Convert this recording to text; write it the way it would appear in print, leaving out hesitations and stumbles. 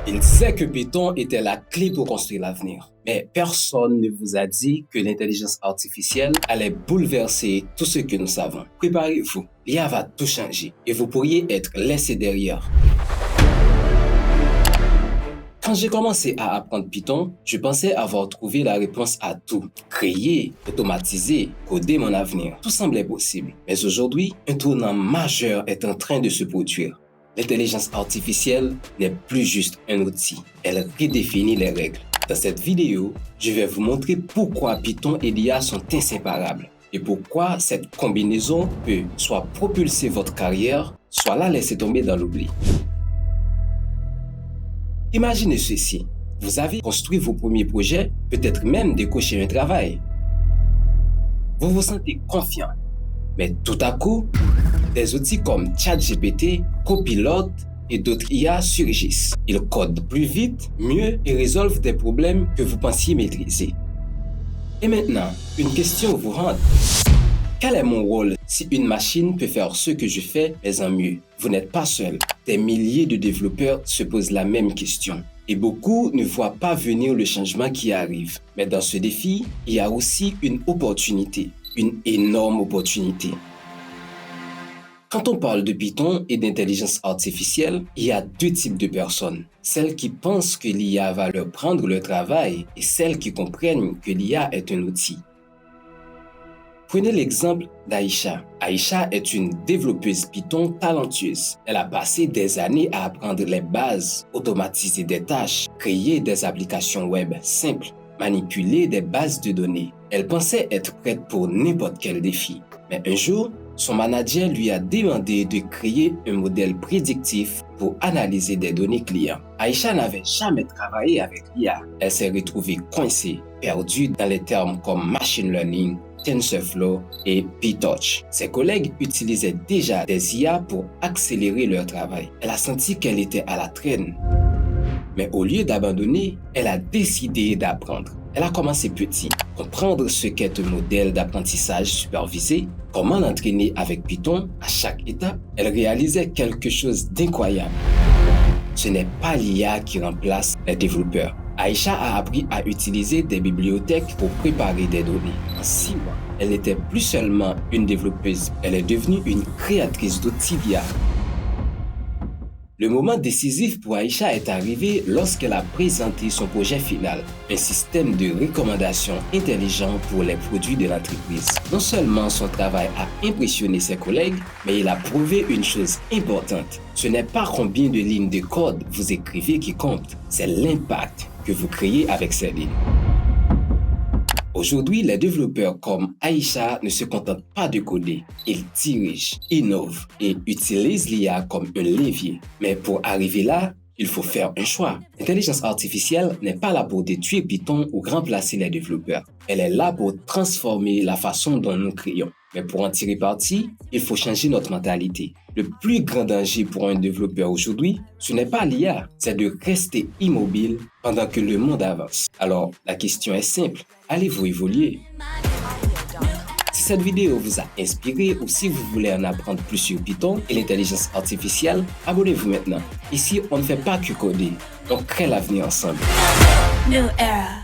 Il disait que Python était la clé pour construire l'avenir. Mais personne ne vous a dit que l'intelligence artificielle allait bouleverser tout ce que nous savons. Préparez-vous, l'IA va tout changer et vous pourriez être laissé derrière. Quand j'ai commencé à apprendre Python, je pensais avoir trouvé la réponse à tout. Créer, automatiser, coder mon avenir, tout semblait possible. Mais aujourd'hui, un tournant majeur est en train de se produire. L'intelligence artificielle n'est plus juste un outil, elle redéfinit les règles. Dans cette vidéo, je vais vous montrer pourquoi Python et l'IA sont inséparables et pourquoi cette combinaison peut soit propulser votre carrière, soit la laisser tomber dans l'oubli. Imaginez ceci, vous avez construit vos premiers projets, peut-être même décoché un travail. Vous vous sentez confiant, mais tout à coup, des outils comme ChatGPT, Copilot et d'autres IA surgissent. Ils codent plus vite, mieux et résolvent des problèmes que vous pensiez maîtriser. Et maintenant, une question vous hante. Quel est mon rôle si une machine peut faire ce que je fais, mais en mieux? Vous n'êtes pas seul. Des milliers de développeurs se posent la même question. Et beaucoup ne voient pas venir le changement qui arrive. Mais dans ce défi, il y a aussi une opportunité, une énorme opportunité. Quand on parle de Python et d'intelligence artificielle, il y a deux types de personnes. Celles qui pensent que l'IA va leur prendre le travail et celles qui comprennent que l'IA est un outil. Prenez l'exemple d'Aïcha. Aïcha est une développeuse Python talentueuse. Elle a passé des années à apprendre les bases, automatiser des tâches, créer des applications web simples, manipuler des bases de données. Elle pensait être prête pour n'importe quel défi. Mais un jour, son manager lui a demandé de créer un modèle prédictif pour analyser des données clients. Aïcha n'avait jamais travaillé avec l'IA. Elle s'est retrouvée coincée, perdue dans les termes comme machine learning, TensorFlow et PyTorch. Ses collègues utilisaient déjà des IA pour accélérer leur travail. Elle a senti qu'elle était à la traîne. Mais au lieu d'abandonner, elle a décidé d'apprendre. Elle a commencé petit, comprendre ce qu'est un modèle d'apprentissage supervisé, comment l'entraîner avec Python à chaque étape. Elle réalisait quelque chose d'incroyable. Ce n'est pas l'IA qui remplace les développeurs. Aïcha a appris à utiliser des bibliothèques pour préparer des données. En 6 mois, elle n'était plus seulement une développeuse, elle est devenue une créatrice d'outils d'IA. Le moment décisif pour Aïcha est arrivé lorsqu'elle a présenté son projet final, un système de recommandation intelligent pour les produits de l'entreprise. Non seulement son travail a impressionné ses collègues, mais il a prouvé une chose importante. Ce n'est pas combien de lignes de code vous écrivez qui compte, c'est l'impact que vous créez avec ces lignes. Aujourd'hui, les développeurs comme Aïcha ne se contentent pas de coder. Ils dirigent, innovent et utilisent l'IA comme un levier. Mais pour arriver là, il faut faire un choix. L'intelligence artificielle n'est pas là pour détruire Python ou remplacer les développeurs. Elle est là pour transformer la façon dont nous créons. Mais pour en tirer parti, il faut changer notre mentalité. Le plus grand danger pour un développeur aujourd'hui, ce n'est pas l'IA, c'est de rester immobile pendant que le monde avance. Alors, la question est simple, allez-vous évoluer? Si cette vidéo vous a inspiré ou si vous voulez en apprendre plus sur Python et l'intelligence artificielle, abonnez-vous maintenant. Ici, on ne fait pas que coder, on crée l'avenir ensemble. New era.